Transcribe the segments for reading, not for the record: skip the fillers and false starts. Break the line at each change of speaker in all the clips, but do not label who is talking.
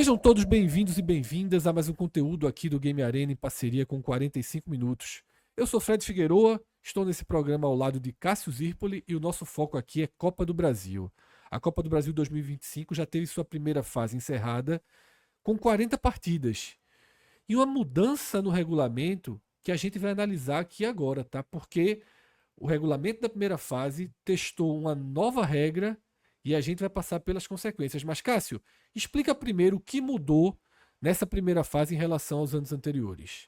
Sejam todos bem-vindos e bem-vindas a mais um conteúdo aqui do Game Arena em parceria com 45 Minutos. Eu sou Fred Figueroa, estou nesse programa ao lado de Cássio Zirpoli e o nosso foco aqui é Copa do Brasil. A Copa do Brasil 2025 já teve sua primeira fase encerrada com 40 partidas. E uma mudança no regulamento que a gente vai analisar aqui agora, tá? Porque o regulamento da primeira fase testou uma nova regra e a gente vai passar pelas consequências. Mas, Cássio, explica primeiro o que mudou nessa primeira fase em relação aos anos anteriores.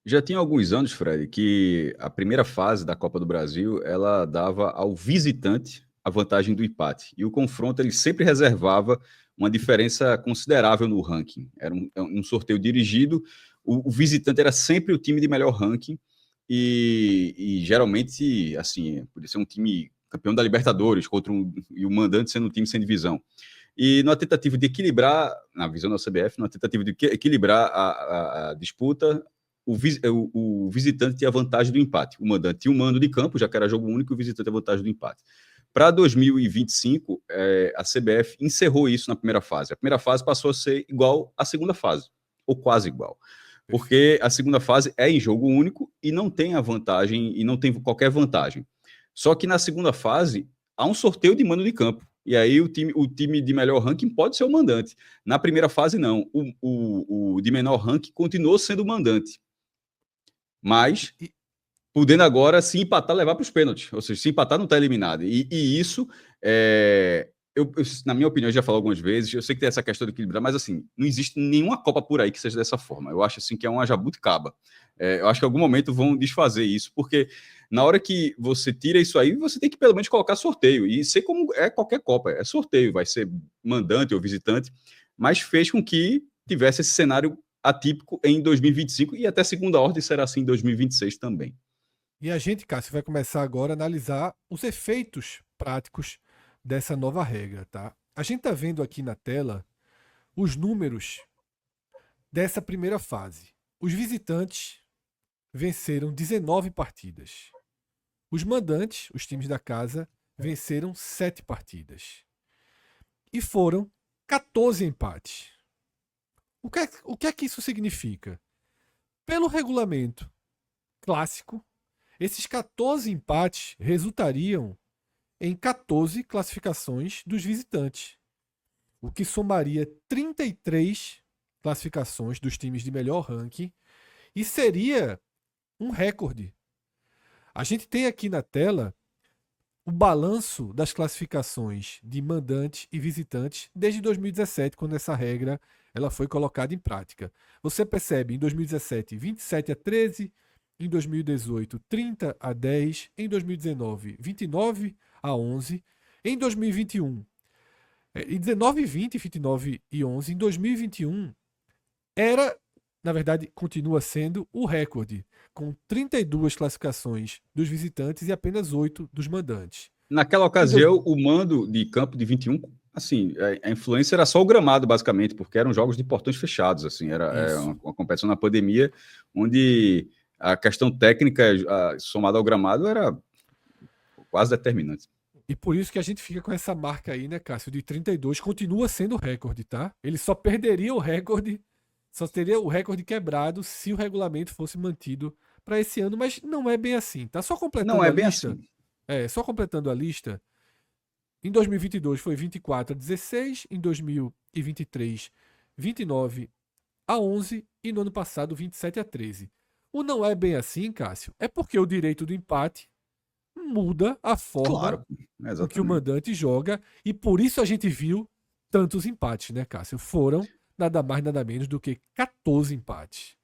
Já tinha alguns anos, Fred, que a primeira fase da Copa do Brasil, ela dava ao visitante a vantagem do empate. E o confronto, ele sempre reservava uma diferença considerável no ranking. Era um sorteio dirigido, o visitante era sempre o time de melhor ranking e geralmente, assim, podia ser um time campeão da Libertadores e o mandante sendo um time sem divisão. E na tentativa de equilibrar, na visão da CBF, na tentativa de equilibrar a disputa, o visitante tinha a vantagem do empate. O mandante tinha um mando de campo, já que era jogo único, e o visitante tinha a vantagem do empate. Para 2025, a CBF encerrou isso na primeira fase. A primeira fase passou a ser igual à segunda fase, ou quase igual. Porque a segunda fase é em jogo único e não tem a vantagem, e não tem qualquer vantagem. Só que na segunda fase, há um sorteio de mando de campo. E aí o time de melhor ranking pode ser o mandante. Na primeira fase, não. O de menor ranking continuou sendo o mandante. Mas podendo agora, se empatar, levar para os pênaltis. Ou seja, se empatar, não está eliminado. E isso, na minha opinião, eu já falei algumas vezes, eu sei que tem essa questão de equilibrar, mas assim, não existe nenhuma Copa por aí que seja dessa forma. Eu acho assim que é uma jabuticaba. Eu acho que em algum momento vão desfazer isso, porque na hora que você tira isso aí, você tem que pelo menos colocar sorteio. E ser como é qualquer Copa, é sorteio, vai ser mandante ou visitante, mas fez com que tivesse esse cenário atípico em 2025 e até segunda ordem será assim em 2026 também.
E a gente, Cássio, vai começar agora a analisar os efeitos práticos dessa nova regra, tá? A gente tá vendo aqui na tela os números dessa primeira fase. Os visitantes venceram 19 partidas. Os mandantes, os times da casa, venceram 7 partidas. E foram 14 empates. O que é que isso significa? Pelo regulamento clássico, esses 14 empates resultariam em 14 classificações dos visitantes, o que somaria 33 classificações dos times de melhor ranking e seria um recorde. A gente tem aqui na tela o balanço das classificações de mandantes e visitantes desde 2017, quando essa regra ela foi colocada em prática. Você percebe em 2017 27-13, em 2018 30-10, em 2019 29-11, em 2021 em 19-20, 29-11, em 2021 era, na verdade, continua sendo o recorde, com 32 classificações dos visitantes e apenas 8 dos mandantes.
Naquela ocasião, o mando de campo de 21, assim, a influência era só o gramado, basicamente, porque eram jogos de portões fechados, assim, era uma competição na pandemia, onde a questão técnica somada ao gramado era quase determinante.
E por isso que a gente fica com essa marca aí, né, Cássio, de 32, continua sendo o recorde, tá? Ele só perderia o recorde, só teria o recorde quebrado se o regulamento fosse mantido para esse ano, mas não é bem assim, tá? Só completando
Não é
a
bem
lista.
assim.
Só completando a lista. Em 2022 foi 24-16, em 2023 29-11 e no ano passado 27-13. O não é bem assim, Cássio, é porque o direito do empate muda a forma
Claro,
com que o
exatamente.
mandante joga e por isso a gente viu tantos empates, né, Cássio? Foram nada mais nada menos do que 14 empates.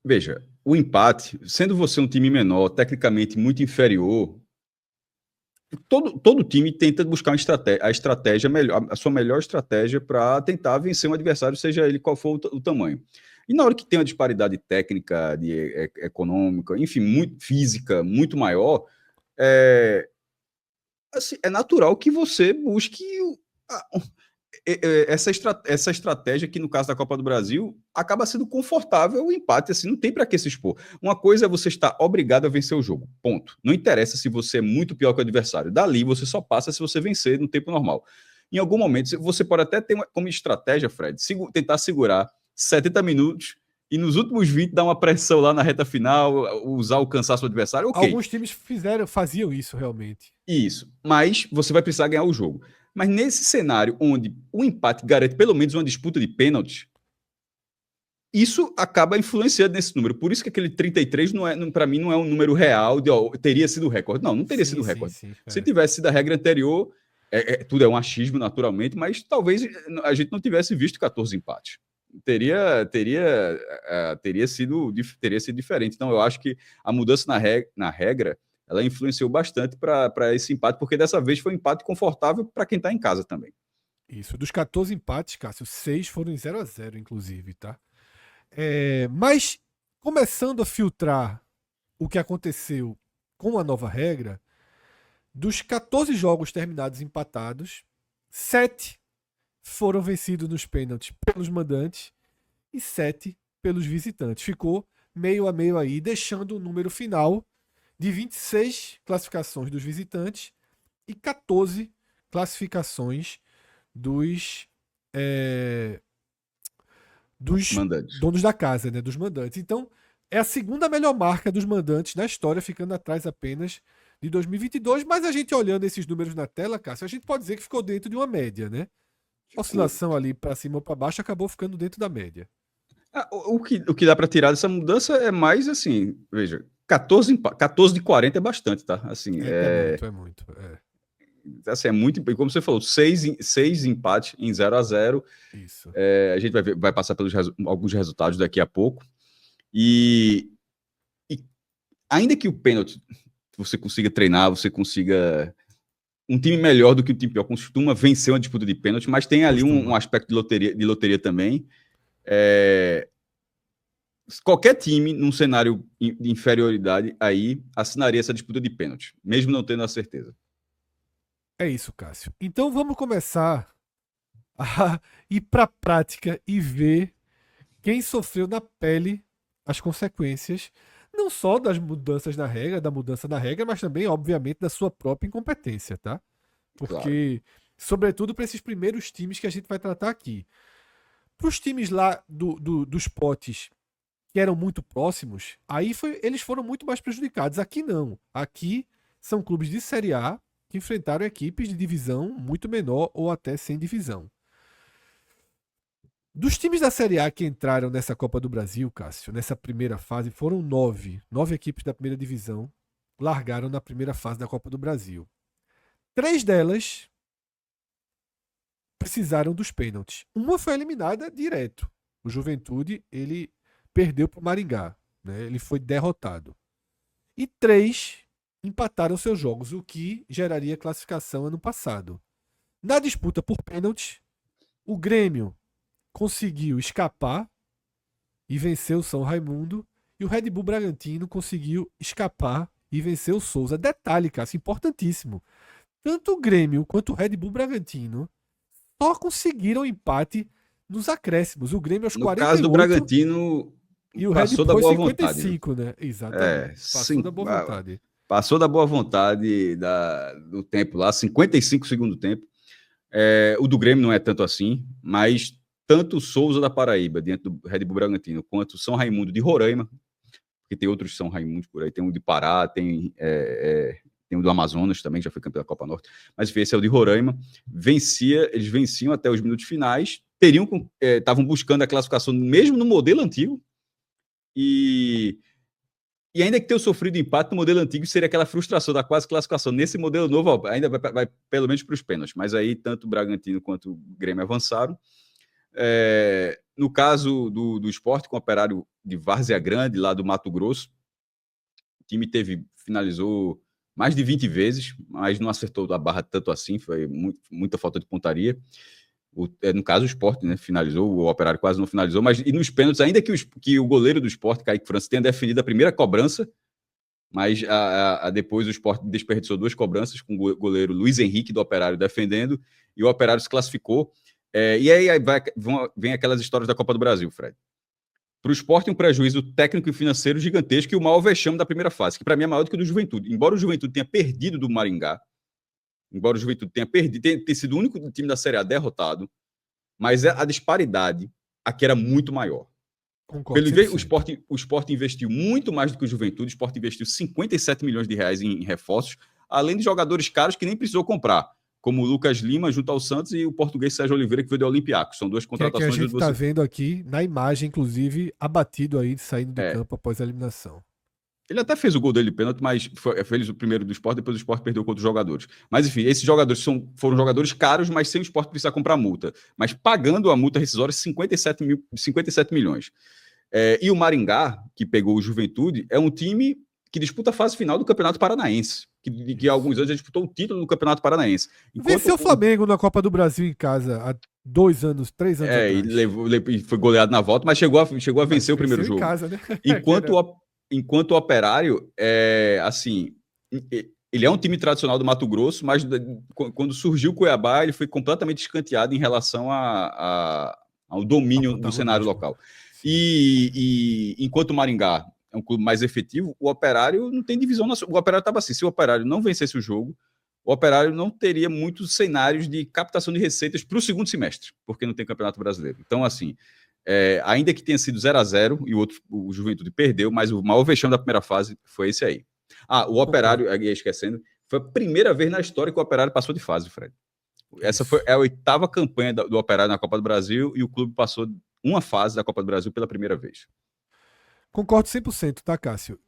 Veja, o empate, sendo você um time menor, tecnicamente muito inferior, todo time tenta buscar a estratégia melhor, a sua melhor estratégia para tentar vencer um adversário, seja ele qual for o tamanho. E na hora que tem uma disparidade técnica, econômica, enfim, muito física, muito maior, assim, é natural que você busque essa estratégia que, no caso da Copa do Brasil, acaba sendo confortável o empate, assim, não tem para que se expor. Uma coisa é você estar obrigado a vencer o jogo, ponto. Não interessa se você é muito pior que o adversário. Dali você só passa se você vencer no tempo normal. em algum momento, você pode até ter como estratégia, Fred, tentar segurar 70 minutos e nos últimos 20 dar uma pressão lá na reta final, usar o cansaço do adversário, ok.
Alguns times faziam isso realmente.
Isso, mas você vai precisar ganhar o jogo. Mas nesse cenário onde o empate garante pelo menos uma disputa de pênaltis, isso acaba influenciando nesse número. Por isso que aquele 33 para mim não é um número real de teria sido o recorde. Não teria sido o recorde.
Sim,
Se tivesse sido a regra anterior, tudo é um achismo naturalmente, mas talvez a gente não tivesse visto 14 empates. Teria sido diferente. Então eu acho que a mudança na regra ela influenciou bastante para esse empate, porque dessa vez foi um empate confortável para quem está em casa também.
Isso. Dos 14 empates, Cássio, 6 foram em 0-0, inclusive, tá? Mas, começando a filtrar o que aconteceu com a nova regra, dos 14 jogos terminados empatados, 7 foram vencidos nos pênaltis pelos mandantes e 7 pelos visitantes. Ficou meio a meio aí, deixando o número final de 26 classificações dos visitantes e 14 classificações dos
mandantes.
Donos da casa, né, dos mandantes. Então, é a segunda melhor marca dos mandantes na história, ficando atrás apenas de 2022, mas a gente olhando esses números na tela, Cássio, a gente pode dizer que ficou dentro de uma média, né? A oscilação ali para cima ou para baixo acabou ficando dentro da média.
O que dá para tirar dessa mudança é mais assim, veja, 14 de 40 é bastante, tá? Assim,
É muito.
Assim, é muito, e como você falou, seis empates em 0-0.
Isso.
A gente vai passar pelos alguns resultados daqui a pouco. E ainda que o pênalti você consiga treinar, você consiga um time melhor do que o time pior costuma vencer uma disputa de pênalti, mas tem ali um aspecto de loteria também. Qualquer time num cenário de inferioridade aí assinaria essa disputa de pênalti, mesmo não tendo a certeza.
É isso, Cássio. Então vamos começar a ir para a prática e ver quem sofreu na pele as consequências, não só das mudanças na regra, da mudança na regra, mas também, obviamente, da sua própria incompetência, tá? Porque, claro, sobretudo para esses primeiros times que a gente vai tratar aqui. Para os times lá dos potes que eram muito próximos, aí eles foram muito mais prejudicados. Aqui não. Aqui são clubes de Série A que enfrentaram equipes de divisão muito menor ou até sem divisão. Dos times da Série A que entraram nessa Copa do Brasil, Cássio, nessa primeira fase, foram 9. 9 equipes da primeira divisão largaram na primeira fase da Copa do Brasil. 3 delas precisaram dos pênaltis. Uma foi eliminada direto. O Juventude, ele perdeu para o Maringá. Né? Ele foi derrotado. E 3 empataram seus jogos, o que geraria classificação ano passado. Na disputa por pênaltis, o Grêmio conseguiu escapar e vencer o São Raimundo, e o Red Bull Bragantino conseguiu escapar e vencer o Souza. Detalhe, Cássio, importantíssimo. Tanto o Grêmio quanto o Red Bull Bragantino só conseguiram empate nos acréscimos. O Grêmio aos 48.
No caso do Bragantino,
e o Red Bull
da boa
55,
vontade,
né? Exatamente. Passou da boa vontade.
Passou da boa vontade do tempo lá, 55 segundo tempo. O do Grêmio não é tanto assim, mas tanto o Souza da Paraíba, dentro do Red Bull Bragantino, quanto o São Raimundo de Roraima, porque tem outros São Raimundos por aí, tem um de Pará, tem o do Amazonas também, que já foi campeão da Copa Norte, mas enfim, esse é o de Roraima, eles venciam até os minutos finais, estavam buscando a classificação mesmo no modelo antigo, e ainda que tenham sofrido empate no modelo antigo, seria aquela frustração da quase classificação. Nesse modelo novo, ainda vai pelo menos para os pênaltis, mas aí tanto o Bragantino quanto o Grêmio avançaram. No caso do Sport, com o Operário de Várzea Grande, lá do Mato Grosso, o time finalizou mais de 20 vezes, mas não acertou a barra tanto assim, foi muita falta de pontaria. No caso, o Sport, né, finalizou, o Operário quase não finalizou, mas e nos pênaltis, ainda que o goleiro do Sport, Kaique França, tenha definido a primeira cobrança, mas depois o Sport desperdiçou 2 cobranças com o goleiro Luiz Henrique do Operário defendendo, e o Operário se classificou. E aí vem aquelas histórias da Copa do Brasil, Fred. Para o Sport, um prejuízo técnico e financeiro gigantesco e o maior vexame da primeira fase, que para mim é maior do que o do Juventude. Embora o Juventude tenha perdido do Maringá, embora o Juventude tenha perdido, tenha sido o único time da Série A derrotado, mas a disparidade aqui era muito maior.
Concordo,
O Sport investiu muito mais do que o Juventude. O Sport investiu 57 milhões de reais em reforços, além de jogadores caros que nem precisou comprar, como o Lucas Lima junto ao Santos e o português Sérgio Oliveira, que veio do Olympiacos. São duas contratações.
Que a gente está vendo aqui na imagem, inclusive, abatido aí, saindo do campo após a eliminação.
Ele até fez o gol dele de pênalti, mas fez o primeiro do Sport, depois o Sport perdeu contra os jogadores. Mas enfim, esses jogadores foram jogadores caros, mas sem o Sport precisar comprar multa. Mas pagando a multa rescisória, 57 milhões. E o Maringá, que pegou o Juventude, é um time que disputa a fase final do Campeonato Paranaense, que há alguns anos já disputou o título do Campeonato Paranaense.
Venceu o Flamengo na Copa do Brasil em casa há 2 anos, 3 anos atrás.
E foi goleado na volta, mas chegou a vencer o primeiro jogo.
Em casa, né?
Enquanto o Operário, assim, ele é um time tradicional do Mato Grosso, mas quando surgiu o Cuiabá, ele foi completamente escanteado em relação ao domínio do cenário local. E enquanto o Maringá é um clube mais efetivo, o Operário não tem divisão nacional. O Operário estava assim, se o Operário não vencesse o jogo, o Operário não teria muitos cenários de captação de receitas para o segundo semestre, porque não tem Campeonato Brasileiro. Então, assim, ainda que tenha sido 0-0 e o Juventude perdeu, mas o maior vexame da primeira fase foi esse aí. O Operário, esquecendo, foi a primeira vez na história que o Operário passou de fase, Fred. Essa foi a 8ª campanha do Operário na Copa do Brasil e o clube passou uma fase da Copa do Brasil pela primeira vez.
Concordo 100%, tá, Cássio?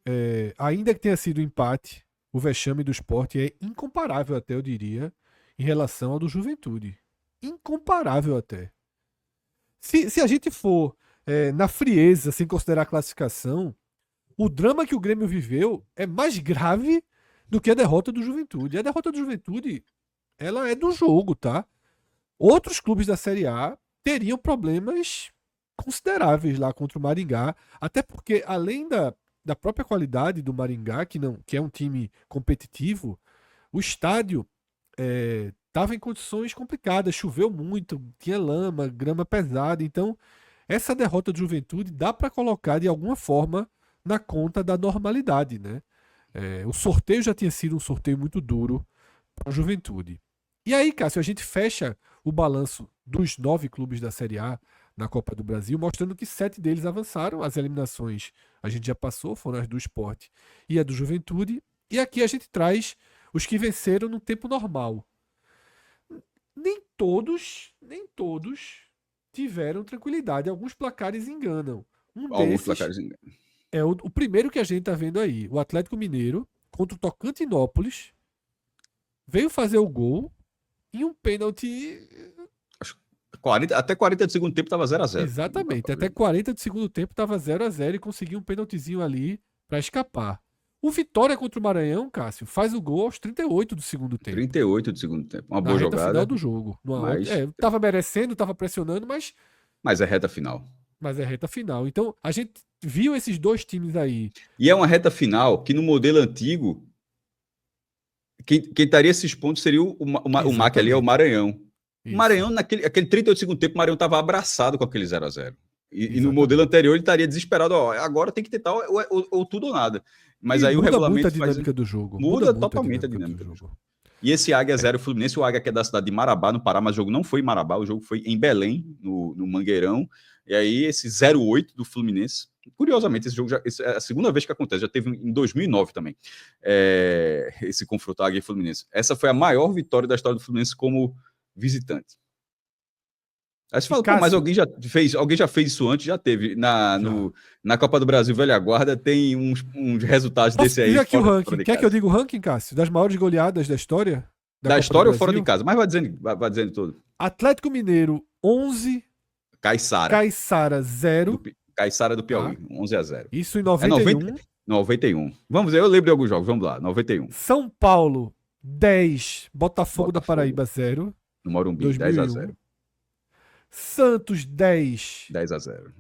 Ainda que tenha sido empate, o vexame do Sport é incomparável até, eu diria, em relação ao do Juventude. Incomparável até. Se a gente for na frieza, sem considerar a classificação, o drama que o Grêmio viveu é mais grave do que a derrota do Juventude. A derrota do Juventude, ela é do jogo, tá? Outros clubes da Série A teriam problemas consideráveis lá contra o Maringá, até porque, além da própria qualidade do Maringá, que é um time competitivo, o estádio estava em condições complicadas, choveu muito, tinha lama, grama pesada, então essa derrota do Juventude dá para colocar de alguma forma na conta da normalidade, né? O sorteio já tinha sido um sorteio muito duro para a Juventude. E aí, Cássio, a gente fecha o balanço dos 9 clubes da Série A na Copa do Brasil, mostrando que 7 deles avançaram. As eliminações a gente já passou, foram as do Sport e a do Juventude. E aqui a gente traz os que venceram no tempo normal. Nem todos tiveram tranquilidade. Alguns placares enganam.
Alguns placares enganam.
É o primeiro que a gente tá vendo aí. O Atlético Mineiro contra o Tocantinópolis veio fazer o gol em um pênalti.
Até 40 do segundo tempo estava 0-0.
Exatamente. Até 40 do segundo tempo estava 0-0 e conseguiu um pênaltizinho ali para escapar. O Vitória contra o Maranhão, Cássio, faz o gol aos 38 do segundo tempo.
38 do segundo tempo. Uma boa jogada.
Final do jogo. Tava merecendo, tava pressionando, mas...
Mas é reta final.
Mas é reta final. Então, a gente viu esses dois times aí.
E é uma reta final que no modelo antigo, quem estaria esses pontos seria o MAC ali, é o Maranhão. Isso. O Maranhão, aquele 38 do segundo tempo, o Maranhão estava abraçado com aquele 0-0. E no modelo anterior ele estaria desesperado, agora tem que tentar ou tudo ou nada. Mas aí o regulamento
muda a dinâmica do jogo.
Muda totalmente a dinâmica do jogo. E esse Águia 0 Fluminense, o Águia que é da cidade de Marabá, no Pará, mas o jogo não foi em Marabá, o jogo foi em Belém, no Mangueirão. E aí esse 0-8 do Fluminense, curiosamente, esse jogo é a segunda vez que acontece, já teve em 2009 também, esse confronto Águia e Fluminense. Essa foi a maior vitória da história do Fluminense como visitante. Aí você fala, mas alguém já fez isso antes? Já teve. Na Copa do Brasil Velha Guarda tem uns resultados desse aí.
Aqui o ranking. Quer que eu diga o ranking, Cássio? Das maiores goleadas da história?
Da história ou fora de casa? Mas vai dizendo tudo.
Atlético Mineiro, 11. Caiçara 0.
Caiçara do Piauí, 11-0.
Isso em 91.
91. Vamos ver, eu lembro de alguns jogos, vamos lá, 91.
São Paulo, 10. Botafogo da Paraíba, 0.
No Morumbi, 10-0.
Santos, 10.
10-0.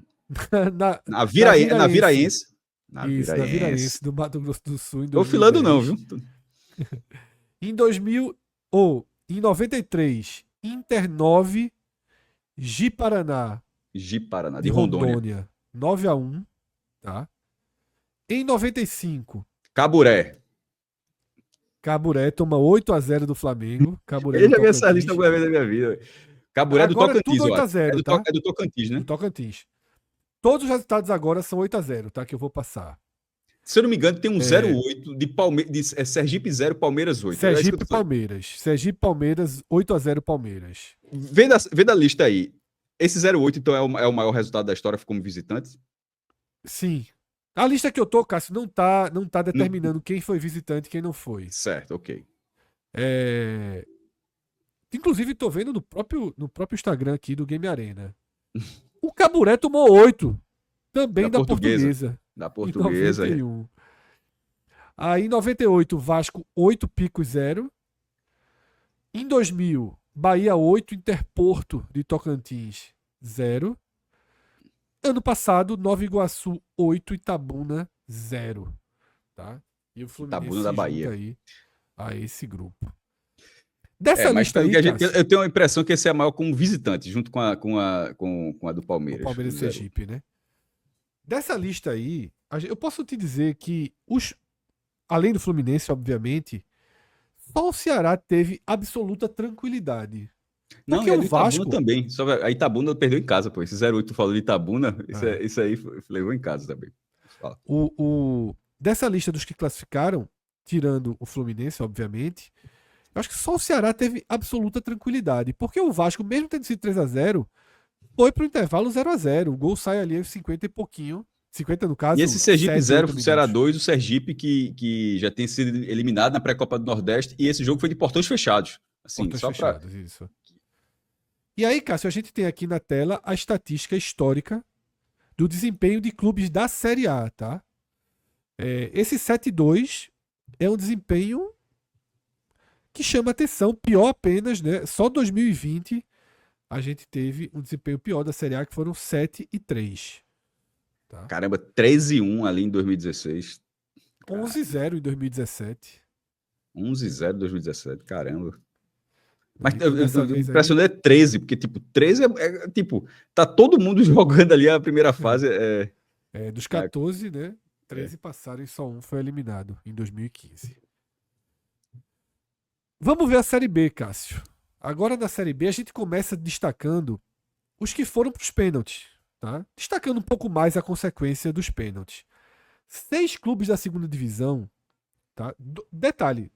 Na
Viraense.
Na Viraense, do Mato Grosso do Sul.
Tô filando não, viu?
Em 93, Inter 9, Ji-Paraná.
Ji-Paraná, de Rondônia.
9-1, tá? Em 95...
Caburé.
Caburé toma 8-0 do Flamengo. Caburé
Eu
do
já vi essa lista
Tocantins.
alguma vez na minha vida. Caburé é do
Agora
Tocantins,
tudo
eu acho.
8-0, tá?
É do Tocantins, né?
Do Tocantins. Todos os resultados agora são 8-0, tá? Que eu vou passar.
Se eu não me engano, tem um
É,
0-8 de Sergipe 0, Palmeiras 8. É isso que eu
Sergipe
tô falando.
Palmeiras. Sergipe Palmeiras, 8-0 Palmeiras.
Vê da lista aí. Esse 0-8, então, é o maior resultado da história como visitante?
Sim. A lista que eu tô, Cássio, não tá
Não-
determinando quem foi visitante e quem não foi.
Certo, ok.
É, inclusive, tô vendo no próprio Instagram aqui do Game Arena. O Caburé tomou 8,
Da
também da
portuguesa.
Portuguesa,
Da
em
portuguesa.
91. Aí em 98, Vasco 8 picos 0. Em 2000, Bahia 8, Interporto de Tocantins 0. Ano passado, Nova Iguaçu 8, Itabuna 0. Tá? E o Fluminense
Itabuna da
se junta
Bahia.
aí a esse grupo. Dessa
Mas
lista
pelo
aí,
que
Cássio,
eu tenho a impressão que esse é maior como visitante, junto com a do
o
Palmeiras.
Palmeiras e
O zero.
Sergipe, né? Dessa lista aí, eu posso te dizer que, além do Fluminense, obviamente, só o Ceará teve absoluta tranquilidade.
Não,
Porque
e a
o
do Itabuna
Vasco.
também. Só a Itabuna perdeu em casa, pô. Esse 0-8 tu falou de Itabuna,
É,
isso aí levou em casa também. Fala.
dessa lista dos que classificaram, tirando o Fluminense, obviamente, eu acho que só o Ceará teve absoluta tranquilidade. Porque o Vasco, mesmo tendo sido 3-0, foi pro intervalo 0-0. O gol sai ali aos 50 e pouquinho. 50 no
E
caso,
esse Sergipe
7,
0,
8
Ceará
minutos.
2, o Sergipe que já tem sido eliminado na pré-copa do Nordeste, e esse jogo foi de portões fechados. Assim,
Portas
só para.
fechadas, isso. E aí, Cássio, a gente tem aqui na tela a estatística histórica do desempenho de clubes da Série A, tá? Esse 7-2 é um desempenho que chama atenção, pior apenas, né? Só 2020 a gente teve um desempenho pior da Série A, que foram 7-3. Tá?
Caramba, 13-1 ali em 2016.
11-0 em 2017.
11-0 em 2017, caramba. Mas
Então, dessa
o
vez aí,
impressionante é 13, porque, tipo, 13 tipo, tá todo mundo jogando ali a primeira fase.
dos
É,
14, né?
é.
13 passaram e só um foi eliminado em 2015. Vamos ver a Série B, Cássio. Agora na Série B a gente começa destacando os que foram para os pênaltis. Tá? Destacando um pouco mais a consequência dos pênaltis. 6 clubes da segunda divisão. Tá? Detalhe: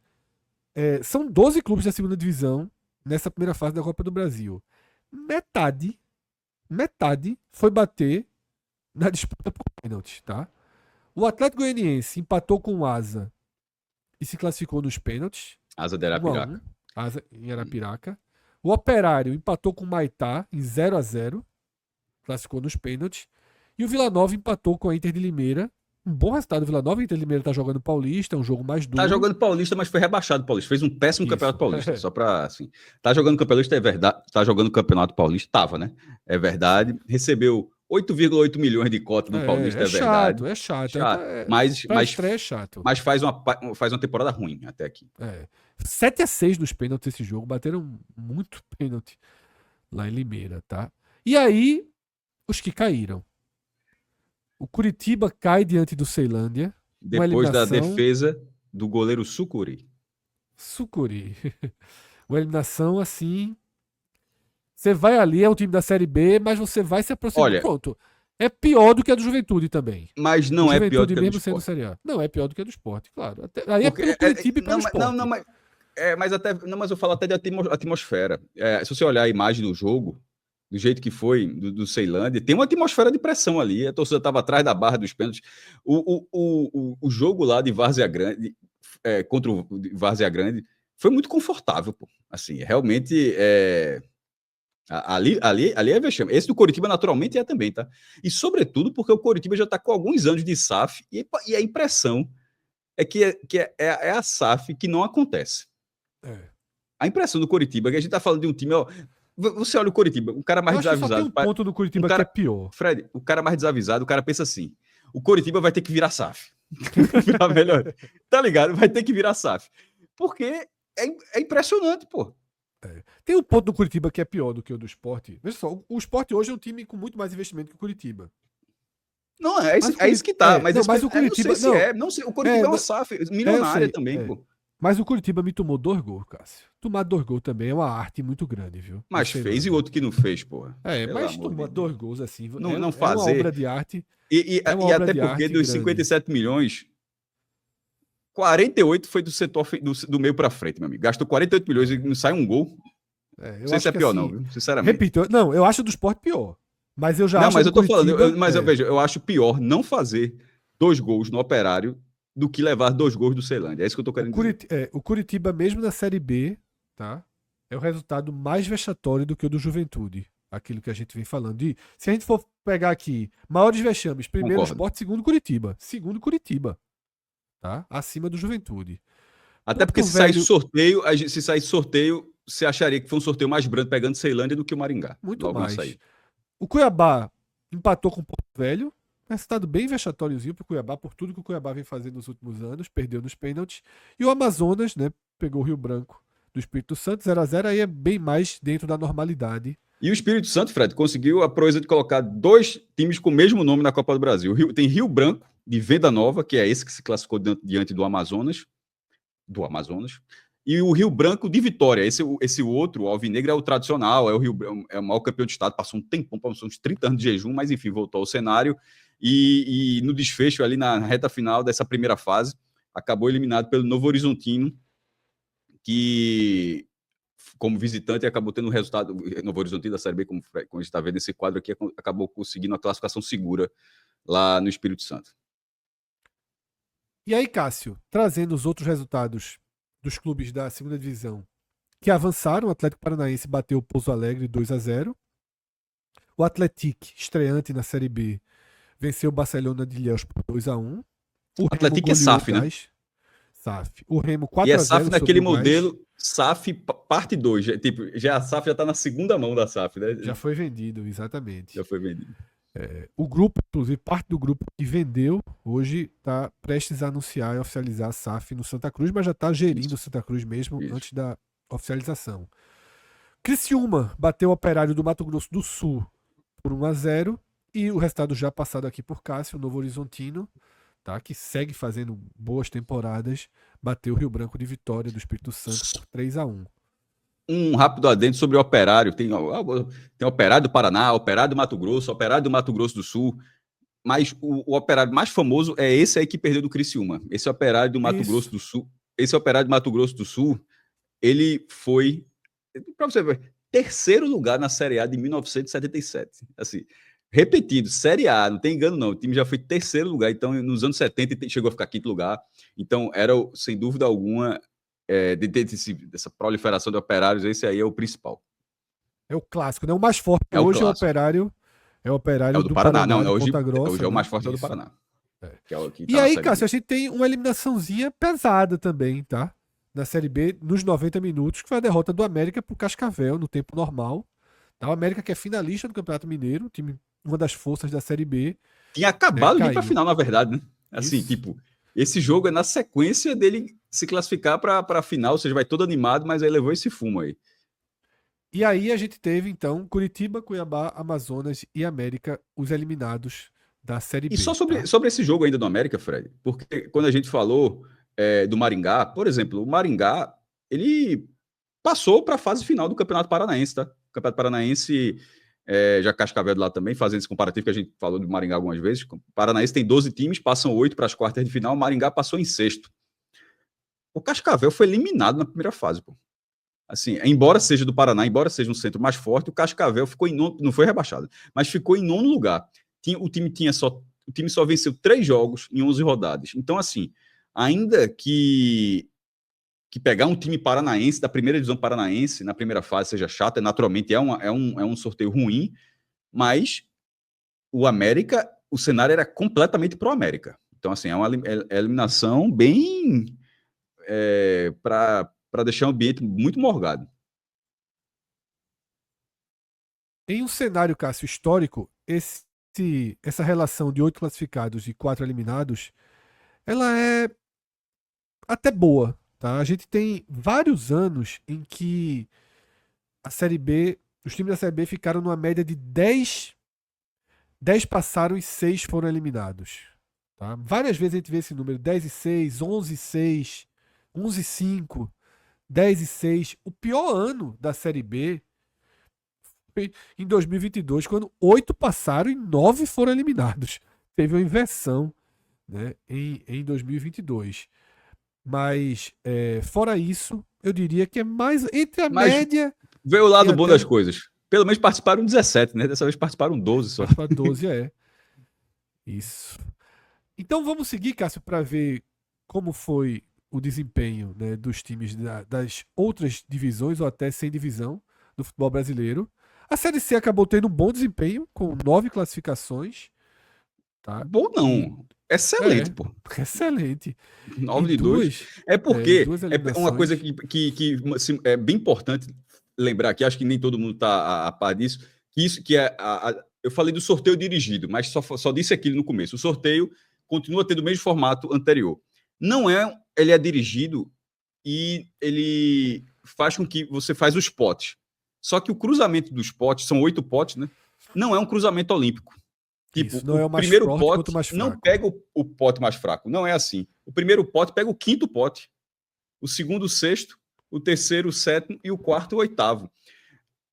são 12 clubes da segunda divisão nessa primeira fase da Copa do Brasil. Metade foi bater na disputa por pênaltis. Tá? O Atlético Goianiense empatou com o Asa e se classificou nos pênaltis.
Asa de
1-1,
Arapiraca.
Asa em Arapiraca. O Operário empatou com o Maitá em 0-0, classificou nos pênaltis. E o Vila Nova empatou com a Inter de Limeira. Um bom resultado do Vila Nova. A Inter de Limeira tá jogando Paulista, é um jogo mais duro.
Tá jogando Paulista, mas foi rebaixado Paulista. Fez um péssimo
Isso.
Campeonato Paulista. Só pra, assim. Tá jogando Campeonato, é verdade. Tá jogando Campeonato Paulista, tava, né? É verdade. Recebeu 8,8 milhões de cota no Paulista, é verdade.
É chato.
Chato.
Pra estreia é chato.
Mas faz uma temporada ruim até aqui.
7-6 nos pênaltis esse jogo. Bateram muito pênalti lá em Limeira, tá? E aí, os que caíram. O Curitiba cai diante do Ceilândia.
Depois da defesa do goleiro Sucuri.
Uma eliminação assim. Você vai ali, é um time da Série B, mas você vai se aproximar.
Olha,
Pronto. É pior do que a do Juventude também.
Mas não é pior do que a do
mesmo sendo
Sport.
Série A. Não, é pior do que a do Sport, claro. Aí
Porque,
é pelo Curitiba e pelo Sport.
mas eu falo até de atmosfera. Se você olhar a imagem do jogo, do jeito que foi, do Ceilândia, tem uma atmosfera de pressão ali. A torcida estava atrás da barra dos pênaltis. O jogo lá de Várzea Grande, contra o Várzea Grande, foi muito confortável, pô. Assim, realmente. Ali é vexame. Esse do Coritiba, naturalmente, é também, tá? E, sobretudo, porque o Coritiba já está com alguns anos de SAF e a impressão é que é a SAF que não acontece. A impressão do Coritiba é que a gente está falando de um time... Ó, você olha o Coritiba, o cara mais desavisado...
Só tem um ponto do Curitiba que é pior.
Fred, o cara mais desavisado, o cara pensa assim, o Coritiba vai ter que virar SAF. Virar melhor. Tá ligado? Vai ter que virar SAF. Porque é impressionante, pô.
Tem um ponto do Curitiba que é pior do que o do Sport. Veja só, o Sport hoje é um time com muito mais investimento que o Curitiba.
Não, é isso que tá. Mas
o Curitiba.
não sei, o Curitiba é uma SAF milionária também, pô.
Mas o Curitiba me tomou 2 gols, Cássio. Tomar 2 gols também é uma arte muito grande, viu? No
Mas fez e o
Ceilândia.
outro que não fez, porra.
É,
Pelo
mas
amor de
tomar
Deus.
2 gols assim
Não
é uma obra
fazer.
de arte.
E,
É uma
e
obra
até
de
porque
arte
dos
grande.
57 milhões, 48 foi do setor do meio pra frente, meu amigo. Gastou 48 milhões e não sai um gol. Não
Eu
sei se
acho
é
que
pior, não,
assim,
viu? Sinceramente.
repito, não, eu acho do Sport pior. Mas eu já
Não,
acho a
mas
do
eu tô falando,
Curitiba.
mas eu vejo, eu acho pior não fazer 2 gols no Operário do que levar 2 gols do Ceilândia. É isso que eu tô querendo dizer.
O Curitiba, mesmo na Série B, tá? É o resultado mais vexatório do que o do Juventude. Aquilo que a gente vem falando. E se a gente for pegar aqui, maiores vexames, primeiro o
Concordo.
Sport, segundo Curitiba. Segundo Curitiba, tá? Acima do Juventude.
Até porque
Porto Velho,
se saísse sorteio, você acharia que foi um sorteio mais brando pegando Ceilândia do que o Maringá.
muito
Logo na
mais.
saída.
O Cuiabá empatou com o Porto Velho. Resultado bem vexatóriozinho pro Cuiabá, por tudo que o Cuiabá vem fazendo nos últimos anos. Perdeu nos pênaltis. E o Amazonas, né? Pegou o Rio Branco do Espírito Santo, 0-0, aí é bem mais dentro da normalidade.
E o Espírito Santo, Fred, conseguiu a proeza de colocar 2 times com o mesmo nome na Copa do Brasil. Tem Rio Branco, de Venda Nova, que é esse que se classificou diante do Amazonas, e o Rio Branco de Vitória. Esse outro, o Alvinegro, é o tradicional, é o maior campeão de estado, passou um tempão, passou uns 30 anos de jejum, mas enfim, voltou ao cenário. E no desfecho, ali na reta final dessa primeira fase, acabou eliminado pelo Novo Horizontino, que, como visitante, acabou tendo um resultado. Novo Horizontino da Série B, como a gente está vendo nesse quadro aqui, acabou conseguindo a classificação segura lá no Espírito Santo.
E aí, Cássio, trazendo os outros resultados dos clubes da segunda divisão que avançaram, o Atlético Paranaense bateu o Pouso Alegre 2-0. O Atlético, estreante na Série B, venceu o Barcelona de Ilhéus por 2-1. O
O
Remo
Atlético é
goleou o
SAF, né?
Gás. SAF. O Remo
E é
4-0
SAF
sobre
naquele
o Gás.
modelo SAF parte 2. Tipo, já a SAF já está na segunda mão da SAF, né?
Já foi vendido, exatamente.
Já foi vendido.
O grupo, inclusive, parte do grupo que vendeu, hoje está prestes a anunciar e oficializar a SAF no Santa Cruz, mas já está gerindo o Santa Cruz mesmo
Isso.
antes da oficialização. Criciúma bateu o Operário do Mato Grosso do Sul por 1-0 e o resultado já passado aqui por Cássio, o Novo Horizontino, tá, que segue fazendo boas temporadas, bateu o Rio Branco de Vitória do Espírito Santo por 3-1.
Um rápido adendo sobre o Operário. Tem Operário do Paraná, Operário do Mato Grosso, Operário do Mato Grosso do Sul. Mas o Operário mais famoso é esse aí que perdeu do Criciúma. Esse Operário do Mato Grosso do Sul. Esse Operário do Mato Grosso do Sul, ele foi, para você ver, terceiro lugar na Série A de 1977. Assim, repetido, Série A, não tem engano não. O time já foi terceiro lugar. Então, nos anos 70, chegou a ficar quinto lugar. Então, era, sem dúvida alguma, dessa proliferação de operários, esse aí é o principal.
É o clássico, né? O mais forte
É o
hoje
clássico.
é o Operário
É o do
do
Paraná.
Paraná,
Não,
de Ponta
hoje
Grossa.
é o
né?
mais forte é o do
Isso.
Paraná.
É.
Que é o que
E
tá na
aí,
Série
Cássio,
B.
a gente tem uma eliminaçãozinha pesada também, tá? Na Série B, nos 90 minutos, que foi a derrota do América pro Cascavel no tempo normal. Tá? O América, que é finalista do Campeonato Mineiro, time, uma das forças da Série B,
Tinha acabado de ir pra
caiu.
final, na verdade, né? Assim,
Isso.
tipo, esse jogo é na sequência dele se classificar pra final, ou seja, vai todo animado, mas aí levou esse fumo aí.
E aí a gente teve, então, Curitiba, Cuiabá, Amazonas e América, os eliminados da Série
E só
B.
sobre,
Tá?
sobre esse jogo ainda do América, Fred, porque quando a gente falou do Maringá, por exemplo, o Maringá, ele passou para a fase final do Campeonato Paranaense, tá? O Campeonato Paranaense, já Cascavel lá também, fazendo esse comparativo que a gente falou do Maringá algumas vezes. O Paranaense tem 12 times, passam 8 para as quartas de final, o Maringá passou em sexto. O Cascavel foi eliminado na primeira fase, pô. Assim, embora seja do Paraná, embora seja um centro mais forte, o Cascavel ficou em nono, não foi rebaixado, mas ficou em nono lugar. O time só venceu 3 jogos em 11 rodadas. Então, assim, ainda que pegar um time paranaense, da primeira divisão paranaense, na primeira fase, seja chato, naturalmente é um sorteio ruim, mas o América, o cenário era completamente pro América. Então, assim, é uma eliminação bem para deixar o ambiente muito morgado.
Em um cenário, Cássio, histórico, essa relação de 8 classificados e 4 eliminados, ela é até boa. Tá? A gente tem vários anos em que a Série B, os times da Série B ficaram numa média de 10 passaram e 6 foram eliminados. Tá? Várias vezes a gente vê esse número, 10 e 6, 11 e 6, 11,5, 10,6. O pior ano da Série B foi em 2022, quando 8 passaram e 9 foram eliminados. Teve uma inversão, né, em 2022. Mas, fora isso, eu diria que é mais entre a
Mas
média
veio o
e
lado bom
até
das coisas. Pelo menos participaram 17, né? Dessa vez participaram 12 só.
para 12 Isso. Então vamos seguir, Cássio, para ver como foi o desempenho, né, dos times das outras divisões ou até sem divisão do futebol brasileiro. A Série C acabou tendo um bom desempenho, com 9 classificações. Tá?
Bom
E
não. Excelente, pô.
excelente. E
9 de 2. É
e
porque
duas
é uma coisa
eliminações.
que assim, é bem importante lembrar aqui, acho que nem todo mundo está a par disso, que isso que eu falei do sorteio dirigido, mas só disse aquilo no começo. O sorteio continua tendo o mesmo formato anterior. Não é, ele é dirigido e ele faz com que você faz os potes. Só que o cruzamento dos potes, são 8 potes, né? Não é um cruzamento olímpico. Tipo,
Isso, não
o
é o mais
primeiro
forte quanto o
pote
mais
não
fraco.
pega o pote mais fraco. Não é assim. O primeiro pote pega o quinto pote, o segundo o sexto, o terceiro o sétimo e o quarto o oitavo.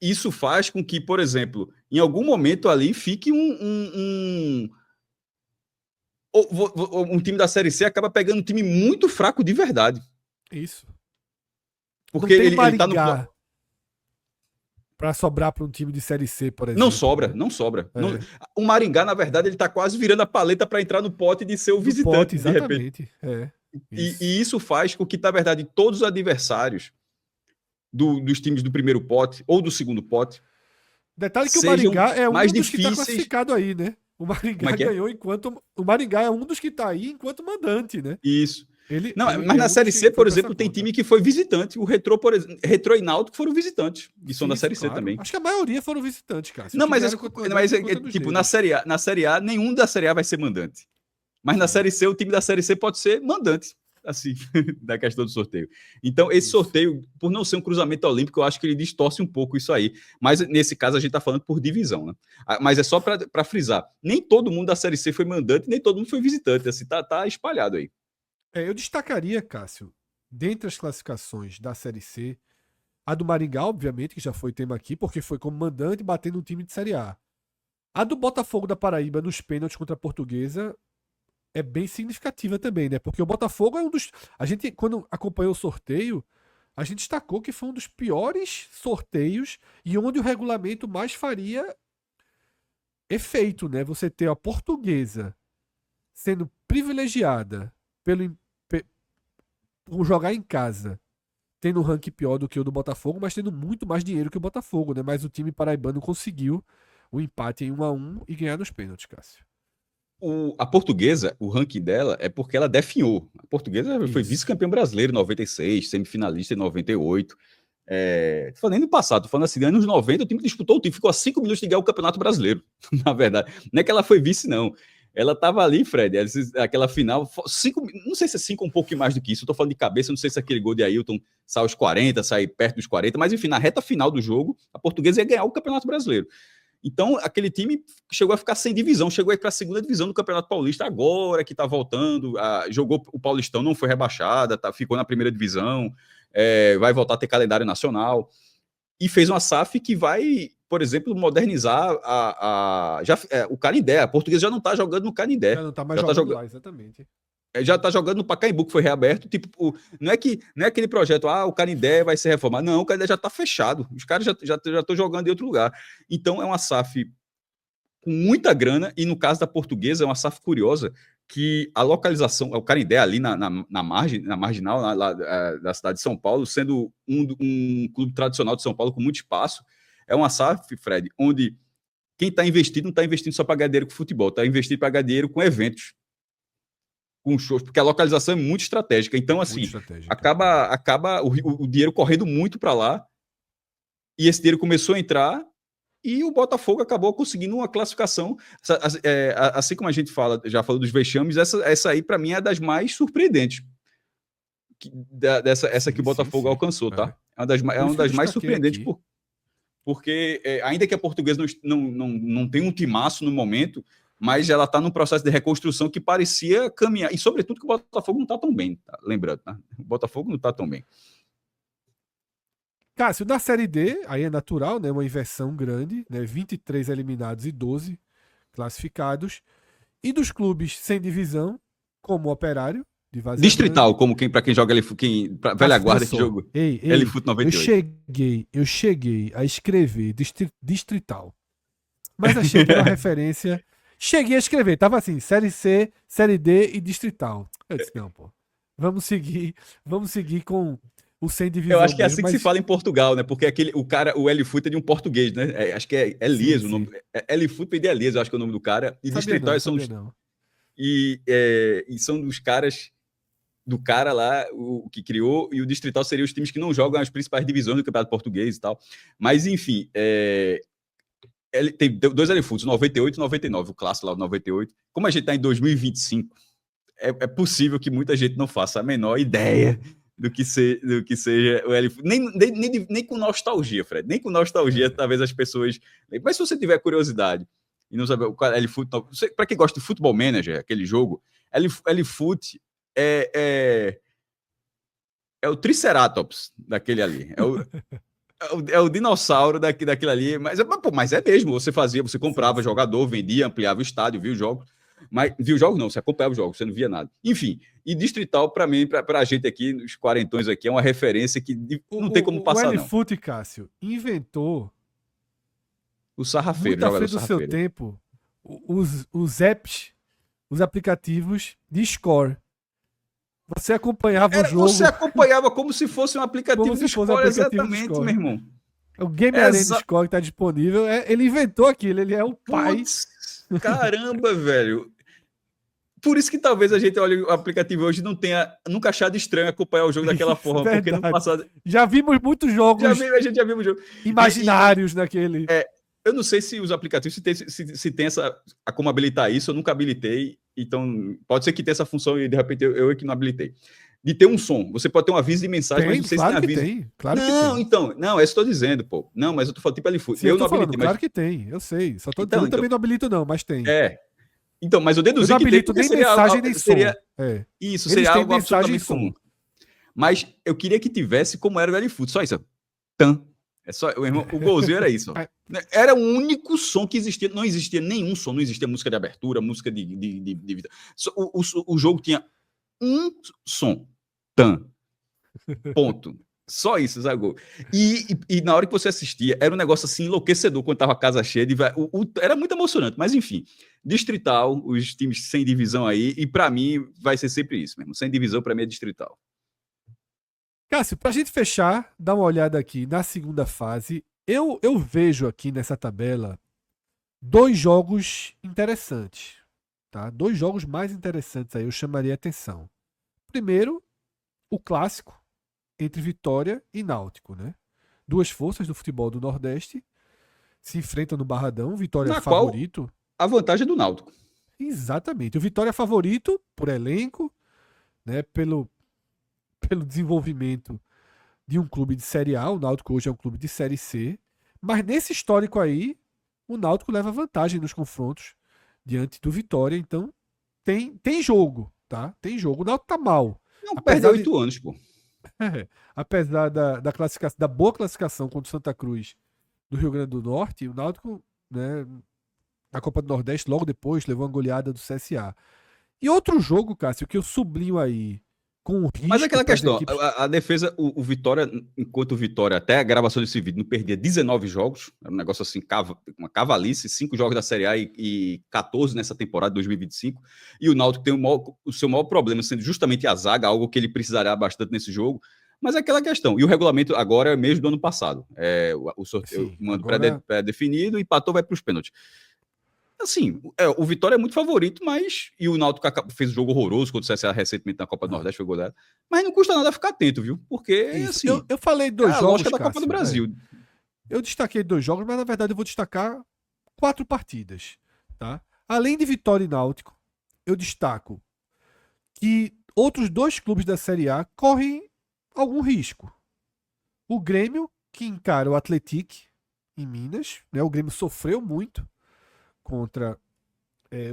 Isso faz com que, por exemplo, em algum momento ali fique um time da Série C acaba pegando um time muito fraco de verdade.
Isso. Não
Porque
tem o
ele tá no...
Maringá para sobrar para um time de Série C, por
Não
exemplo,
sobra,
né?
não sobra.
É,
O Maringá, na verdade, ele tá quase virando a paleta para entrar no pote de ser o
do pote,
visitante, de repente.
exatamente.
E
Isso.
isso faz com que, na verdade, todos os adversários dos times do primeiro pote ou do segundo pote
Detalhe que o
sejam
Maringá é
mais
um dos que está
difíceis.
classificado aí, né? O
Como é
Maringá
que é?
ganhou enquanto. O Maringá é um dos que está aí enquanto mandante, né?
Isso. Não,
Ele
mas
é
na
um dos
Série
que
C,
foi
por
para essa
exemplo, tem
conta.
time que foi visitante. O Retrô, por exemplo, Retrô e Náutico foram visitantes, que são da
Isso,
Série C
claro.
também.
Acho que a maioria foram visitantes, cara. Se
Não,
que
mas,
ganharam quanto
mas
mandante conta dos
tipo,
dedos.
Na série A, nenhum da Série A vai ser mandante. Mas na
Sim.
Série C, o time da Série C pode ser mandante, assim, da questão do sorteio. Então, esse
Isso.
sorteio, por não ser um cruzamento olímpico, eu acho que ele distorce um pouco isso aí. Mas nesse caso, a gente está falando por divisão, né? Mas é só para frisar. Nem todo mundo da Série C foi mandante, nem todo mundo foi visitante. Assim, tá espalhado aí.
Eu destacaria, Cássio, dentre as classificações da Série C, a do Maringá, obviamente, que já foi tema aqui, porque foi como mandante batendo um time de Série A. A do Botafogo da Paraíba nos pênaltis contra a Portuguesa é bem significativa também, né? Porque o Botafogo é um dos. A gente, quando acompanhou o sorteio, a gente destacou que foi um dos piores sorteios e onde o regulamento mais faria efeito, né? Você ter a Portuguesa sendo privilegiada por jogar em casa, tendo um ranking pior do que o do Botafogo, mas tendo muito mais dinheiro que o Botafogo, né? Mas o time paraibano conseguiu o empate em 1-1 e ganhar nos pênaltis, Cássio.
A portuguesa, o ranking dela é porque ela definhou. A portuguesa foi
Isso.
vice-campeã brasileiro em 96, semifinalista em 98. Tô falando no passado, tô falando assim, nos anos 90 o time disputou o time, ficou a 5 minutos de ganhar o Campeonato Brasileiro, na verdade. Não é que ela foi vice, não. Ela estava ali, Fred, aquela final, não sei se é 5 um pouco mais do que isso, eu tô falando de cabeça, não sei se aquele gol de Ailton sai aos 40, sai perto dos 40, mas enfim, na reta final do jogo, a portuguesa ia ganhar o Campeonato Brasileiro. Então, aquele time chegou a ficar sem divisão, chegou a ir para a segunda divisão do Campeonato Paulista, agora que está voltando, jogou o Paulistão, não foi rebaixada, ficou na primeira divisão, vai voltar a ter calendário nacional, e fez uma SAF que vai, por exemplo, modernizar o Canindé. A Portuguesa já não está jogando no Canindé.
Já não tá mais jogando lá, exatamente.
Já está jogando no Pacaembu, que foi reaberto. Tipo, não é aquele projeto, o Canindé vai ser reformado. Não, o Canindé já está fechado. Os caras já estão jogando em outro lugar. Então, é uma SAF com muita grana, e no caso da Portuguesa, é uma SAF curiosa, que a localização, o Canindé ali na marginal da cidade de São Paulo, sendo um clube tradicional de São Paulo com muito espaço, é uma SAF, Fred, onde quem está investindo não está investindo só para ganhar dinheiro com futebol, está investindo para ganhar dinheiro com eventos, com shows, porque a localização é muito estratégica. Então, assim, acaba o dinheiro correndo muito para lá, e esse dinheiro começou a entrar, e o Botafogo acabou conseguindo uma classificação, assim como a gente já falou dos vexames, essa aí para mim é das mais surpreendentes, essa que o Botafogo alcançou, tá? É uma das mais surpreendentes, porque ainda que a Portuguesa não tem um timaço no momento, mas ela está num processo de reconstrução que parecia caminhar, e sobretudo que o Botafogo não está tão bem, tá? Lembrando, né? O Botafogo não está tão bem.
Cássio, na Série D, aí é natural, né? Uma inversão grande, né? 23 eliminados e 12 classificados. E dos clubes sem divisão, como o Operário, de Várzea
Distrital,
Grande.
como para quem joga velha guarda que jogou
Ei,
LFUT 98.
eu cheguei a escrever distrital. Mas achei que era uma referência. Cheguei a escrever, tava assim, Série C, Série D e distrital. Eu disse, não, pô. Vamos seguir com o sem divisão
Eu acho que é
mesmo,
assim que se fala em Portugal, né? Porque o LFUT é de um português, né? Acho que é Elias o nome. LFUT vem de Elias, eu acho que é o nome do cara. E distrital são os.
Não.
E são dos caras do cara lá, o que criou, e o distrital seria os times que não jogam as principais divisões do Campeonato Português e tal. Mas, enfim, tem dois LFUTs, 98 e 99, o clássico lá, o 98. Como a gente está em 2025, é possível que muita gente não faça a menor ideia do que seja o LFUT. Nem com nostalgia, Fred. Nem com nostalgia, talvez as pessoas. Mas se você tiver curiosidade e não saber o LFUT, para quem gosta de Football Manager, aquele jogo, LFUT é o Triceratops daquele ali. É o dinossauro daquilo ali. Mas é mesmo. Você comprava jogador, vendia, ampliava o estádio, viu jogos. Mas viu jogos não, você acompanhava os jogos, você não via nada. Enfim, e distrital, para mim, para a gente aqui, os quarentões aqui, é uma referência que não tem como passar, não.
O LFUT, Cássio, inventou
o sarrafeiro,
muito à
jogador
frente do seu
sarrafeiro.
tempo os apps, os aplicativos de score. Você acompanhava o jogo.
Você acompanhava como se fosse um aplicativo de score, exatamente, meu irmão.
O Game Arena Score que está disponível, ele inventou aquilo, ele é o pai.
Putz, caramba, velho. Por isso que talvez a gente olhe o aplicativo hoje e não tenha nunca achado estranho acompanhar o jogo daquela forma, porque no passado...
Já vimos muitos jogos
a gente já viu o jogo.
imaginários naquele...
Eu não sei se os aplicativos se tem como habilitar isso, eu nunca habilitei, então pode ser que tenha essa função e de repente eu é que não habilitei. De ter um som, você pode ter um aviso de mensagem, mas não sei se tem aviso.
Claro que tem.
Então, é isso que eu tô dizendo, pô. Não, mas eu tô falando tipo LFUT.
Eu não habilitei. Claro que tem, eu sei. Só tô dizendo, eu também não habilito não, mas tem.
Então, mas eu deduzi
eu não habilito
que
nem mensagem nem som.
Isso, seria algo absolutamente comum. Mas eu queria que tivesse como era o LFUT, só isso. O golzinho era isso. Era o único som que existia. Não existia nenhum som, não existia música de abertura, música de... O jogo tinha um som. Ponto. Só isso, Zago. E na hora que você assistia, era um negócio assim enlouquecedor quando tava a casa cheia. Era muito emocionante, mas enfim. Distrital, os times sem divisão aí, e para mim vai ser sempre isso mesmo. Sem divisão, para mim é distrital.
Cássio, pra gente fechar, dá uma olhada aqui na segunda fase. Eu vejo aqui nessa tabela 2 jogos interessantes. Tá? 2 jogos mais interessantes aí, eu chamaria a atenção. Primeiro, o clássico entre Vitória e Náutico, né? 2 forças do futebol do Nordeste se enfrentam no Barradão. Vitória é favorito.
A vantagem é do Náutico.
Exatamente. O Vitória é favorito por elenco, né? Pelo desenvolvimento de um clube de Série A. O Náutico hoje é um clube de Série C. Mas nesse histórico aí, o Náutico leva vantagem nos confrontos diante do Vitória. Então, tem jogo, tá? Tem jogo. O Náutico tá mal.
Não perde 8 anos, pô.
Apesar da classificação, da boa classificação contra o Santa Cruz do Rio Grande do Norte, o Náutico, né, na Copa do Nordeste, logo depois, levou uma goleada do CSA. E outro jogo, Cássio, que eu sublinho aí, com o risco...
Mas aquela questão, a defesa, o Vitória, enquanto o Vitória, até a gravação desse vídeo, não perdia 19 jogos, era um negócio assim, uma cavalice, 5 jogos da Série A e 14 nessa temporada de 2025, e o Náutico tem o seu maior problema sendo justamente a zaga, algo que ele precisará bastante nesse jogo, mas é aquela questão, e o regulamento agora é mesmo do ano passado, o sorteio, mando pré-definido, empatou, vai para os pênaltis. Assim, o Vitória é muito favorito, mas... E o Náutico fez um jogo horroroso contra o CSA recentemente na Copa do Nordeste, foi goleado. Mas não custa nada ficar atento, viu? Porque, assim...
Eu falei 2 jogos,
a lógica da Copa do Brasil.
Eu destaquei 2 jogos, mas na verdade eu vou destacar 4 partidas, tá? Além de Vitória e Náutico, eu destaco que outros 2 clubes da Série A correm algum risco. O Grêmio, que encara o Atlético em Minas, né? O Grêmio sofreu muito contra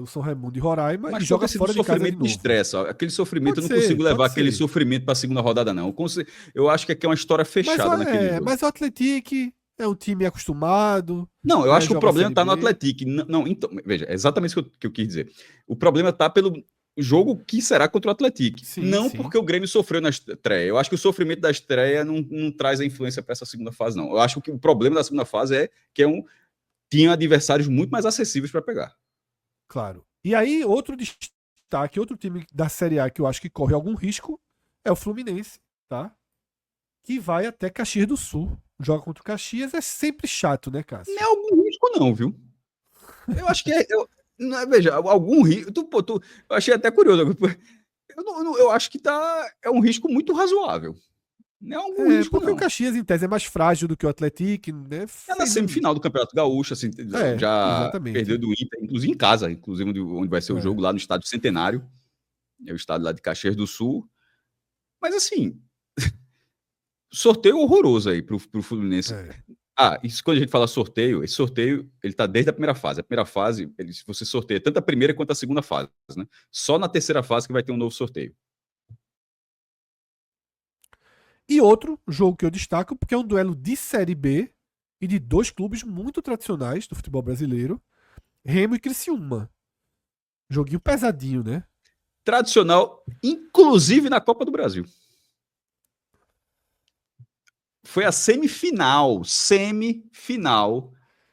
o São Raimundo de Roraima
Mas
e
pode
joga
ter sido um
fora de casa de
sofrimento de
novo.
estresse. Ó. Aquele sofrimento, eu
Pode
não consigo
ser,
levar
pode
aquele
ser.
sofrimento para a segunda rodada, não. Eu acho que aqui é uma história fechada naquele jogo.
Mas o Atlético é um time acostumado,
Não, eu
né?
acho que o
Joga a
problema
Série
está no
B.
Atlético. Não, então, veja, é exatamente isso que eu quis dizer. O problema está pelo jogo que será contra o Atlético.
Sim,
Não
sim.
porque o Grêmio sofreu na estreia. Eu acho que o sofrimento da estreia não traz a influência para essa segunda fase, não. Eu acho que o problema da segunda fase é que tinha adversários muito mais acessíveis para pegar.
Claro. E aí, outro destaque, outro time da Série A que eu acho que corre algum risco é o Fluminense, tá? Que vai até Caxias do Sul. Joga contra o Caxias, é sempre chato, né,
Não
Cássio?
é algum risco, não, viu? Eu acho que é. Veja, algum risco. Eu achei até curioso. Eu acho que é um risco muito razoável. Não é algum risco,
Porque o
não.
Caxias, em tese, é mais frágil do que o Atlético, né?
É na
Fez um.
semifinal do Campeonato Gaúcho, assim, já perdeu
Exatamente.
do Inter, inclusive em casa, inclusive onde vai ser o
É,
jogo, lá no Estádio Centenário, é o estádio lá de Caxias do Sul. Mas assim, sorteio horroroso aí pro Fluminense.
é.
Isso quando a gente fala sorteio, esse sorteio, ele tá desde a primeira fase. A primeira fase, você sorteia tanto a primeira quanto a segunda fase, né? Só na terceira fase que vai ter um novo sorteio.
E outro jogo que eu destaco, porque é um duelo de Série B e de dois clubes muito tradicionais do futebol brasileiro, Remo e Criciúma. Joguinho pesadinho, né?
Tradicional, inclusive na Copa do Brasil. Foi a semifinal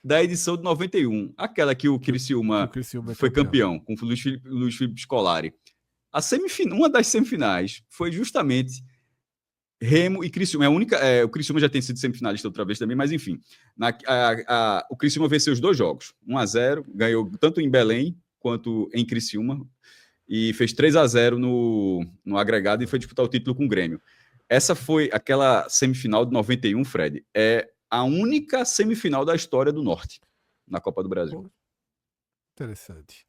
da edição de 91. Aquela que o
Que o
Criciúma
Criciúma é
foi
campeão.
campeão, com o Luiz Felipe Scolari. Uma das semifinais foi justamente Remo e Criciúma. O Criciúma já tem sido semifinalista outra vez também, mas enfim. O Criciúma venceu os dois jogos. 1-0, ganhou tanto em Belém quanto em Criciúma. E fez 3-0 no agregado e foi disputar o título com o Grêmio. Essa foi aquela semifinal de 91, Fred. É a única semifinal da história do Norte na Copa do Brasil.
Pô, interessante.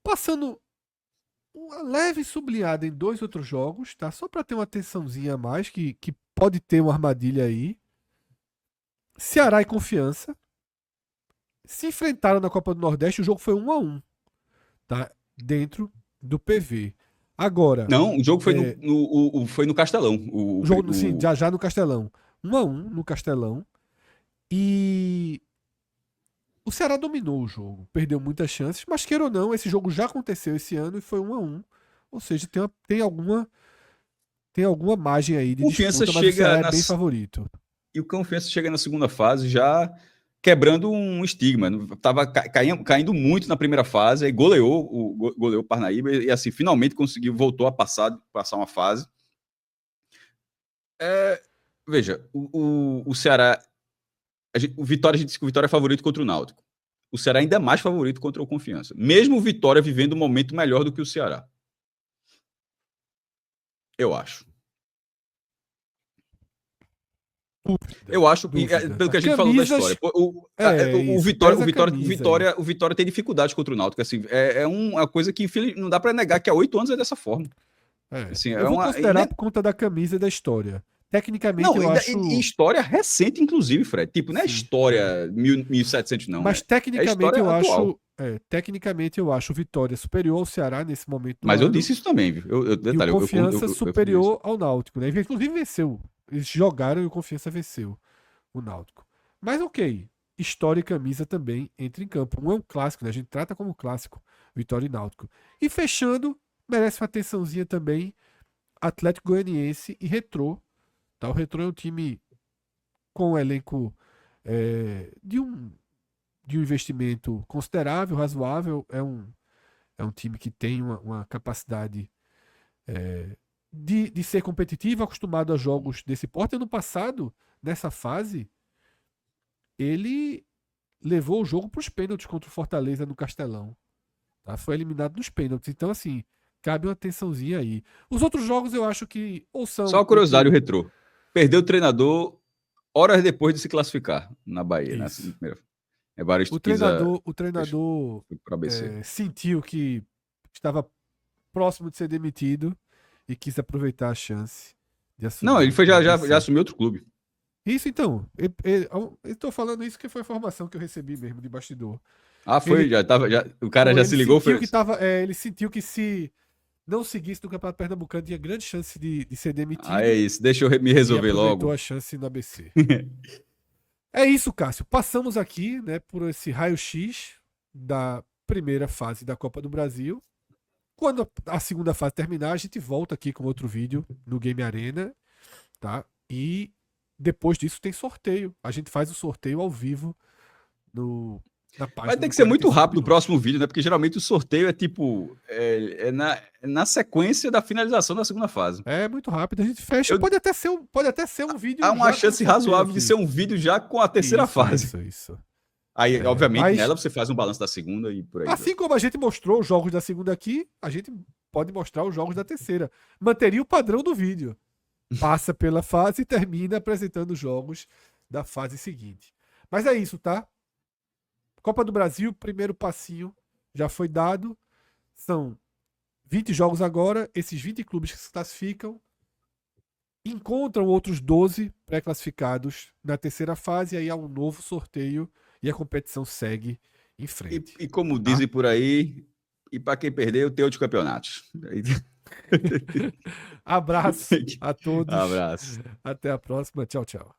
Passando uma leve sublinhada em dois outros jogos, tá? Só para ter uma atençãozinha a mais, que pode ter uma armadilha aí. Ceará e Confiança se enfrentaram na Copa do Nordeste, o jogo foi 1-1, tá? Dentro do PV. Agora,
Não, o jogo foi
é,
foi no Castelão.
o jogo, sim, já no Castelão. 1-1 no Castelão. E o Ceará dominou o jogo, perdeu muitas chances, mas queira ou não, esse jogo já aconteceu esse ano e foi 1-1. Ou seja, tem alguma margem aí de
Confiança
disputa, mas o Ceará
chega
é bem favorito.
E o Confiança chega na segunda fase já quebrando um estigma. Estava caindo muito na primeira fase, aí goleou o Parnaíba e assim, finalmente voltou a passar uma fase. Veja, o Ceará. O Vitória, a gente disse que o Vitória é favorito contra o Náutico. O Ceará ainda é mais favorito contra o Confiança. Mesmo o Vitória vivendo um momento melhor do que o Ceará. Eu acho. Eu acho,
Dúvida.
pelo que a gente falou da história.
Camisas. Isso, pesa a camisa aí.
O Vitória tem dificuldades contra o Náutico. Assim, uma coisa que não dá para negar que há 8 anos é dessa forma. Assim,
Eu vou considerar por conta da camisa e da história. Tecnicamente,
não,
eu
e
acho.
história recente, inclusive, Fred. Tipo, não é
Sim.
história 1700, não.
Mas
É
tecnicamente
história
eu
atual.
acho. Tecnicamente eu acho o Vitória superior ao Ceará nesse momento do
Mas eu
ano.
disse isso também, viu?
E o
Detalhe,
Confiança
eu fiz isso.
superior ao Náutico, né? Inclusive venceu. Eles jogaram e o Confiança venceu o Náutico. Mas ok, história e camisa também entra em campo. Um é um clássico, né? A gente trata como clássico, Vitória e Náutico. E fechando, merece uma atençãozinha também, Atlético Goianiense e Retrô. Tá? O Retrô é um time com um elenco de um investimento considerável, razoável. É um time que tem uma capacidade de ser competitivo, acostumado a jogos desse porte. Ano passado, nessa fase, ele levou o jogo para os pênaltis contra o Fortaleza no Castelão. Tá? Foi eliminado nos pênaltis. Então, assim, cabe uma atençãozinha aí. Os outros jogos eu acho que ou
Só
são
uma curiosidade, o Retrô. Perdeu o treinador horas depois de se classificar na Bahia, né?
Isso.
Primeira. Evaristo
O treinador
para o ABC.
sentiu que estava próximo de ser demitido e quis aproveitar a chance de
Não, ele
assumir
foi,
o
já
ABC.
assumiu outro clube.
Isso então, eu estou falando isso que foi a informação que eu recebi mesmo de bastidor.
Ah, foi,
Ele,
já tava, o cara já
ele
se ligou,
sentiu que
fez.
tava, ele sentiu que se não seguisse no Campeonato Pernambucano tinha grande chance de ser
Ah, é
demitido
isso, deixa eu me
e
resolver
aproveitou
logo.
a chance no ABC. É isso, Cássio. Passamos aqui, né, por esse raio-x da primeira fase da Copa do Brasil. Quando a segunda fase terminar, a gente volta aqui com outro vídeo no Game Arena, tá? E depois disso tem sorteio. A gente faz o sorteio ao vivo no, na
Vai
página
ter
do
que ser muito
45
rápido o
minutos.
próximo vídeo, né? Porque geralmente o sorteio é tipo. Na sequência da finalização da segunda fase.
É muito rápido, a gente fecha.
Eu,
Pode até ser um
há
vídeo
uma
já com
chance
sorteio
razoável de ser
aqui.
um vídeo já com a terceira
Isso,
fase.
isso, isso.
Aí,
É,
obviamente,
mas
nela você faz um balanço da segunda e por aí vai.
assim como a gente mostrou os jogos da segunda aqui, a gente pode mostrar os jogos da terceira. Manteria o padrão do vídeo. Passa pela fase e termina apresentando os jogos da fase seguinte. Mas é isso, tá? Copa do Brasil, primeiro passinho já foi dado. São 20 jogos agora. Esses 20 clubes que se classificam encontram outros 12 pré-classificados na terceira fase. E aí há um novo sorteio e a competição segue em frente.
E como
Tá?
dizem por aí, e para quem perdeu, tem outros campeonatos.
Abraço a todos.
Abraço.
Até a próxima. Tchau, tchau.